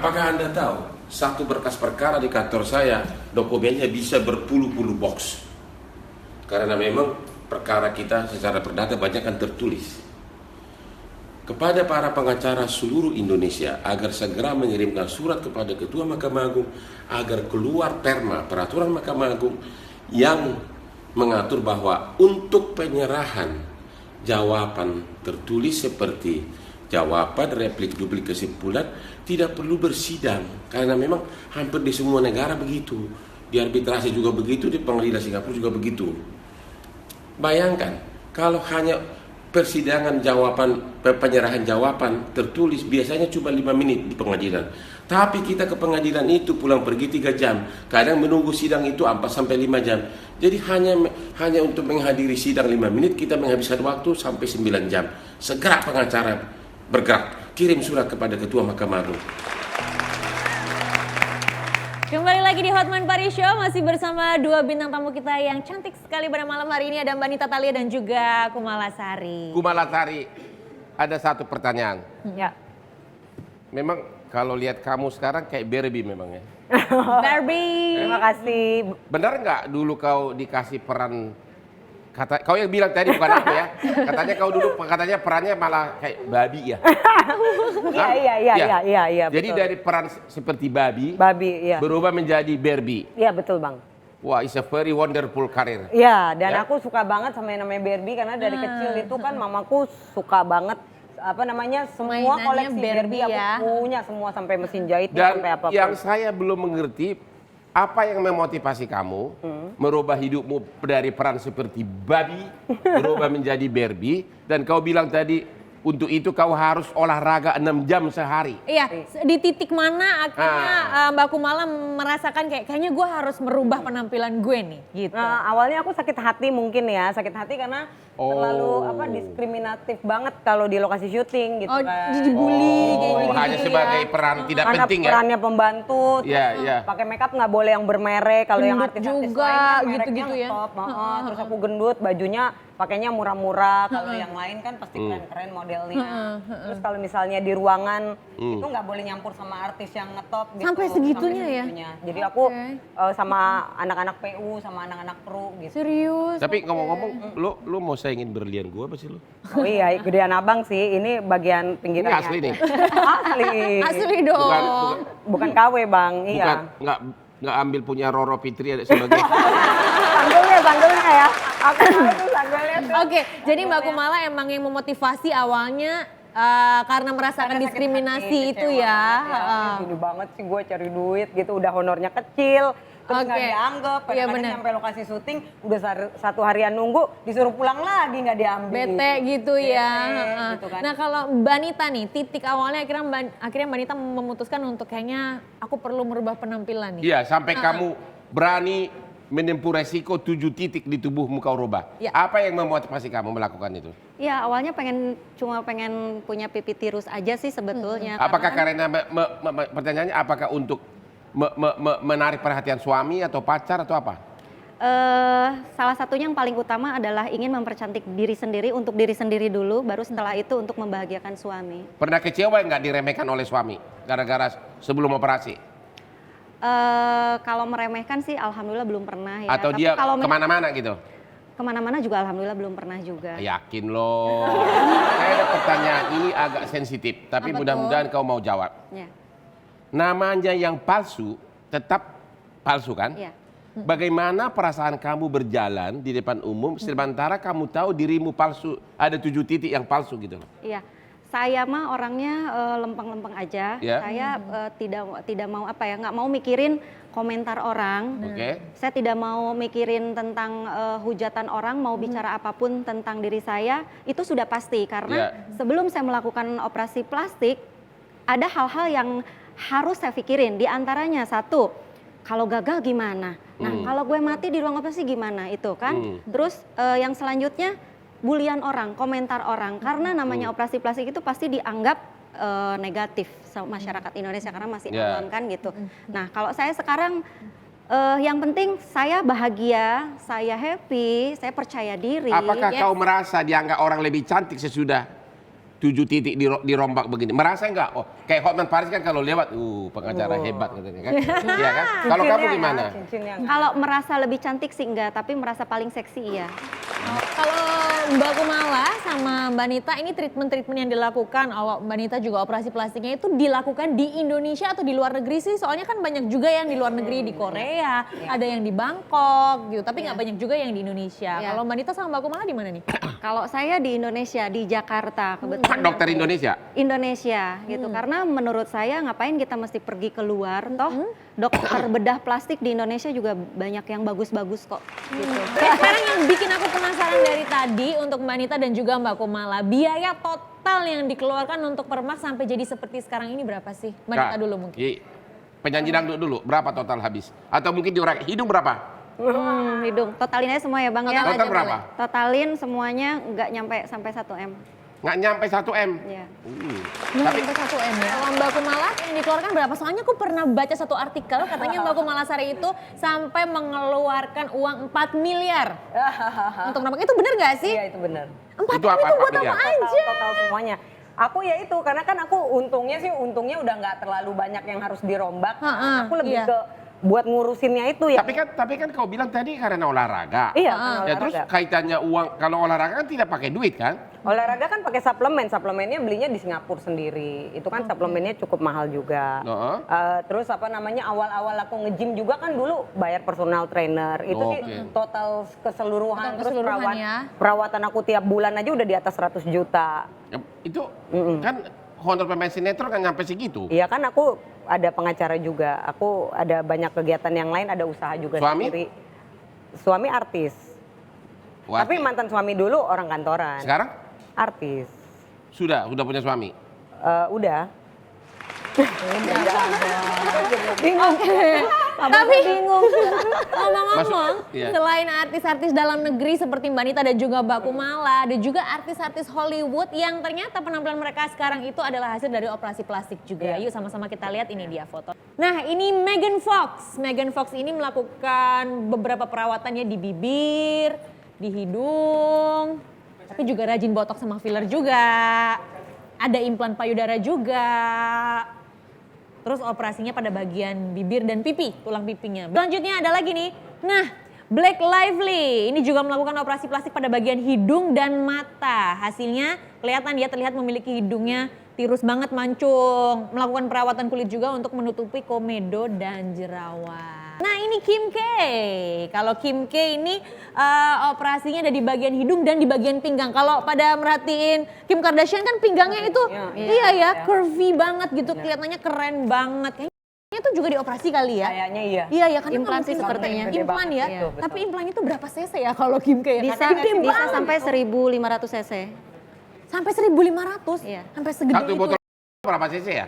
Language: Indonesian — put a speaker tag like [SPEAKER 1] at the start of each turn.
[SPEAKER 1] Apakah Anda tahu, satu berkas perkara di kantor saya, dokumennya bisa berpuluh-puluh box. Karena memang perkara kita secara perdata banyak kan tertulis. Kepada para pengacara seluruh Indonesia agar segera mengirimkan surat kepada Ketua Mahkamah Agung agar keluar perma peraturan Mahkamah Agung yang mengatur bahwa untuk penyerahan jawaban tertulis seperti jawaban, replik, duplik, kesimpulan tidak perlu bersidang karena memang hampir di semua negara begitu. Di arbitrasi juga begitu, di pengadilan Singapura juga begitu. Bayangkan kalau hanya persidangan jawaban, penyerahan jawaban tertulis biasanya cuma 5 menit di pengadilan. Tapi kita ke pengadilan itu pulang pergi 3 jam. Kadang menunggu sidang itu 4 sampai 5 jam. Jadi hanya untuk menghadiri sidang 5 menit kita menghabiskan waktu sampai 9 jam. Segera pengacara bergerak, kirim surat kepada Ketua Mahkamah Agung.
[SPEAKER 2] Kembali lagi di Hotman Paris Show, masih bersama dua bintang tamu kita yang cantik sekali pada malam hari ini. Ada Mbak Nita Thalia dan juga Kumala Sari.
[SPEAKER 3] Kumala Sari, ada satu pertanyaan.
[SPEAKER 2] Ya.
[SPEAKER 3] Memang kalau lihat kamu sekarang kayak Barbie memang ya.
[SPEAKER 2] Barbie.
[SPEAKER 4] Terima kasih.
[SPEAKER 3] Benar nggak dulu kau dikasih peran, kau yang bilang tadi bukan aku ya. Katanya kau dulu katanya perannya malah kayak babi ya.
[SPEAKER 4] Iya.
[SPEAKER 3] Jadi
[SPEAKER 4] betul.
[SPEAKER 3] dari peran seperti babi
[SPEAKER 4] iya.
[SPEAKER 3] berubah menjadi Barbie.
[SPEAKER 4] Iya betul Bang.
[SPEAKER 3] Wah, it's a very wonderful career.
[SPEAKER 4] Iya, dan
[SPEAKER 3] Ya?
[SPEAKER 4] aku suka banget sama yang namanya Barbie karena dari kecil itu kan mamaku suka banget semua
[SPEAKER 2] Mainannya
[SPEAKER 4] koleksi Barbie aku
[SPEAKER 2] ya.
[SPEAKER 4] punya semua sampai mesin jahitnya
[SPEAKER 3] Dan
[SPEAKER 4] sampai apapun.
[SPEAKER 3] yang saya belum mengerti, apa yang memotivasi kamu merubah hidupmu dari peran seperti babi berubah menjadi Barbie, dan kau bilang tadi untuk itu kau harus olahraga 6 jam sehari.
[SPEAKER 2] Iya, di titik mana akhirnya Mbak Kumala merasakan kayaknya gue harus merubah penampilan gue nih gitu.
[SPEAKER 4] Nah, awalnya aku sakit hati mungkin ya, sakit hati karena terlalu diskriminatif banget kalau di lokasi syuting gitu kan.
[SPEAKER 2] Dibully kayak gitu.
[SPEAKER 3] Hanya sebagai peran tidak
[SPEAKER 4] Karena
[SPEAKER 3] penting ya.
[SPEAKER 4] perannya pembantu,
[SPEAKER 3] Iya.
[SPEAKER 4] pakai makeup nggak boleh yang bermerek. Kalau yang
[SPEAKER 2] Gendut
[SPEAKER 4] artis-artis
[SPEAKER 2] juga,
[SPEAKER 4] lain kan
[SPEAKER 2] gitu-gitu
[SPEAKER 4] mereknya
[SPEAKER 2] ya.
[SPEAKER 4] top. Terus aku gendut, bajunya pakainya murah-murah. Kalau yang lain kan pasti keren-keren modelnya. Terus kalau misalnya di ruangan itu nggak boleh nyampur sama artis yang ngetop. Gitu.
[SPEAKER 2] Sampai segitunya ya?
[SPEAKER 4] Jadi aku sama anak-anak PU, sama anak-anak PRU gitu.
[SPEAKER 2] Serius?
[SPEAKER 3] Tapi ngomong-ngomong, lu mau saingin berlian gua apa sih lu?
[SPEAKER 4] Oh iya, gedean abang sih. Ini bagian
[SPEAKER 3] Ini
[SPEAKER 4] pinggirannya.
[SPEAKER 3] asli nih.
[SPEAKER 4] Asli.
[SPEAKER 2] Asli dong.
[SPEAKER 4] Bukan KW Bang, iya.
[SPEAKER 3] Nggak ambil punya Roro Fitri ada sebagai.
[SPEAKER 4] Sanggulnya ya. Aku itu sanggulnya tuh.
[SPEAKER 2] Oke, jadi Mbak Kumala emang yang memotivasi awalnya karena merasakan
[SPEAKER 4] Karena sakit
[SPEAKER 2] diskriminasi
[SPEAKER 4] hati,
[SPEAKER 2] itu
[SPEAKER 4] kecewa
[SPEAKER 2] ya.
[SPEAKER 4] banget Gini banget sih gue cari duit gitu, udah honornya kecil. Terus nggak
[SPEAKER 2] Oke.
[SPEAKER 4] dianggap,
[SPEAKER 2] Iya,
[SPEAKER 4] kadang-kadang
[SPEAKER 2] bener.
[SPEAKER 4] sampai lokasi syuting udah satu harian nunggu, disuruh pulang lagi nggak diambil.
[SPEAKER 2] Bete gitu ya.
[SPEAKER 4] Bete, gitu kan.
[SPEAKER 2] Nah kalau Mbak Nita nih, titik awalnya akhirnya Mbak Nita memutuskan untuk kayaknya aku perlu merubah penampilan nih.
[SPEAKER 3] Iya, sampai kamu berani menempuh resiko 7 titik di tubuhmu kau rubah.
[SPEAKER 2] Ya.
[SPEAKER 3] Apa yang memotivasi kamu melakukan itu?
[SPEAKER 5] Ya awalnya cuma pengen punya pipi tirus aja sih sebetulnya.
[SPEAKER 3] Apakah karena pertanyaannya apakah untuk menarik perhatian suami atau pacar atau apa?
[SPEAKER 5] Salah satunya yang paling utama adalah ingin mempercantik diri sendiri untuk diri sendiri dulu, baru setelah itu untuk membahagiakan suami.
[SPEAKER 3] Pernah kecewa nggak diremehkan oleh suami gara-gara sebelum operasi?
[SPEAKER 5] Kalau meremehkan sih alhamdulillah belum pernah ya.
[SPEAKER 3] Atau
[SPEAKER 5] Tapi
[SPEAKER 3] dia
[SPEAKER 5] kalau
[SPEAKER 3] kemana-mana gitu?
[SPEAKER 5] kemana-mana juga alhamdulillah belum pernah juga.
[SPEAKER 3] Yakin loh. Saya ada pertanyaan ini agak sensitif, tapi
[SPEAKER 2] Apa
[SPEAKER 3] mudah-mudahan kau mau jawab.
[SPEAKER 5] Ya.
[SPEAKER 3] Namanya yang palsu tetap palsu kan?
[SPEAKER 5] Ya.
[SPEAKER 3] Bagaimana perasaan kamu berjalan di depan umum sementara kamu tahu dirimu palsu, ada 7 titik yang palsu gitu loh.
[SPEAKER 5] Iya. Saya mah orangnya lempeng-lempeng aja.
[SPEAKER 3] Ya.
[SPEAKER 5] Saya tidak mau nggak mau mikirin komentar orang.
[SPEAKER 3] Oke.
[SPEAKER 5] Saya tidak mau mikirin tentang hujatan orang, mau bicara apapun tentang diri saya, itu sudah pasti. Karena sebelum saya melakukan operasi plastik, ada hal-hal yang harus saya pikirin. Di antaranya satu, kalau gagal gimana? Nah, kalau gue mati di ruang operasi gimana itu kan? Terus yang selanjutnya, bulian orang, komentar orang. Karena namanya operasi plastik itu pasti dianggap negatif sama masyarakat Indonesia karena masih awam kan gitu. Nah kalau saya sekarang yang penting saya bahagia, saya happy, saya percaya diri.
[SPEAKER 3] Apakah kau merasa dianggap orang lebih cantik sesudah 7 titik dirombak begini. Merasa enggak? Oh, kayak Hotman Paris kan kalau lewat, pengacara hebat katanya kan. Iya kan? Kalau kamu gimana?
[SPEAKER 5] Kalau merasa lebih cantik sih enggak, tapi merasa paling seksi iya.
[SPEAKER 2] Kalau Mbak Kumala sama Mbak Nita ini treatment-treatment yang dilakukan, Mbak Nita juga operasi plastiknya itu dilakukan di Indonesia atau di luar negeri sih? Soalnya kan banyak juga yang di luar negeri, di Korea, ada yang di Bangkok gitu, tapi nggak banyak juga yang di Indonesia. Kalau Mbak Nita sama Mbak Kumala di mana nih?
[SPEAKER 5] Kalau saya di Indonesia, di Jakarta kebetulan.
[SPEAKER 3] Dokter Indonesia?
[SPEAKER 5] Indonesia gitu, karena menurut saya ngapain kita mesti pergi keluar, toh dokter bedah plastik di Indonesia juga banyak yang bagus-bagus kok gitu.
[SPEAKER 2] Sekarang yang bikin aku penasaran dari tadi untuk Mbak Nita dan juga Mbak Kumala, biaya total yang dikeluarkan untuk permak sampai jadi seperti sekarang ini berapa sih? Mbak Nita dulu mungkin.
[SPEAKER 3] Penyanyi dangdut dulu, berapa total habis? Atau mungkin diurai, hidung berapa?
[SPEAKER 5] Hidung, totalin aja semua ya Bang ya.
[SPEAKER 3] Total berapa?
[SPEAKER 5] Totalin semuanya nggak nyampe sampai 1 M.
[SPEAKER 3] Nggak nyampe 1 M?
[SPEAKER 5] Iya.
[SPEAKER 2] Tapi sampai 1 M ya. Kalau Mbak Kumala yang dikeluarkan berapa? Soalnya aku pernah baca satu artikel katanya Mbak Kumala Sari itu sampai mengeluarkan uang 4 miliar untuk permak. Itu benar nggak sih?
[SPEAKER 4] Iya itu benar.
[SPEAKER 2] 4
[SPEAKER 3] Itu
[SPEAKER 2] miliar
[SPEAKER 3] apa,
[SPEAKER 2] itu buat
[SPEAKER 3] 4
[SPEAKER 2] apa
[SPEAKER 3] miliar?
[SPEAKER 2] aja?
[SPEAKER 4] Total semuanya. Aku ya itu karena kan aku untungnya udah nggak terlalu banyak yang harus dirombak. Aku lebih ke buat ngurusinnya itu ya.
[SPEAKER 3] Tapi kan kau bilang tadi karena olahraga.
[SPEAKER 4] Iya,
[SPEAKER 3] Ya
[SPEAKER 4] olahraga.
[SPEAKER 3] terus kaitannya uang, kalau olahraga kan tidak pakai duit kan?
[SPEAKER 4] Olahraga kan pakai suplemennya belinya di Singapura sendiri. Itu kan suplemennya cukup mahal juga. Terus apa namanya awal-awal aku nge-gym juga kan dulu bayar personal trainer. Itu sih total keseluruhan. Terus perawatan aku tiap bulan aja udah di atas 100 juta.
[SPEAKER 3] Itu kan honor pemain sinetron kan nyampe segitu.
[SPEAKER 4] Iya kan aku ada pengacara juga. Aku ada banyak kegiatan yang lain, ada usaha juga
[SPEAKER 3] Suami?
[SPEAKER 4] sendiri. Suami artis. Tapi mantan suami dulu orang kantoran.
[SPEAKER 3] Sekarang?
[SPEAKER 4] Artis.
[SPEAKER 3] Sudah punya suami?
[SPEAKER 4] Udah.
[SPEAKER 2] Tapi ngomong-ngomong,
[SPEAKER 3] Iya.
[SPEAKER 2] selain artis-artis dalam negeri seperti Mbak Nita dan juga Mbak Kumala, ada juga artis-artis Hollywood yang ternyata penampilan mereka sekarang itu adalah hasil dari operasi plastik juga. Yuk sama-sama kita lihat, ini dia foto. Nah ini Megan Fox. Megan Fox ini melakukan beberapa perawatannya di bibir, di hidung, tapi juga rajin botox sama filler juga. Ada implan payudara juga. Terus operasinya pada bagian bibir dan pipi, tulang pipinya. Selanjutnya ada lagi nih. Nah, Blake Lively ini juga melakukan operasi plastik pada bagian hidung dan mata. Hasilnya kelihatan dia terlihat memiliki hidungnya tirus banget, mancung. Melakukan perawatan kulit juga untuk menutupi komedo dan jerawat. Nah ini Kim K. Kalau Kim K ini operasinya ada di bagian hidung dan di bagian pinggang. Kalau pada merhatiin Kim Kardashian kan pinggangnya itu curvy banget gitu. Kelihatannya keren banget. Kayaknya itu juga dioperasi kali ya?
[SPEAKER 4] Kayaknya iya.
[SPEAKER 2] Iya ya, karena
[SPEAKER 5] Implan
[SPEAKER 2] kalau
[SPEAKER 5] sih
[SPEAKER 2] Kim
[SPEAKER 5] sepertinya.
[SPEAKER 2] Implan ya.
[SPEAKER 4] Betul, betul.
[SPEAKER 2] Tapi implannya itu berapa cc ya kalau Kim K ya?
[SPEAKER 5] Bisa sampai 1.500 cc.
[SPEAKER 2] Sampai 1.500?
[SPEAKER 5] Iya.
[SPEAKER 2] Sampai segede
[SPEAKER 3] Satu
[SPEAKER 2] itu.
[SPEAKER 3] botol berapa cc ya?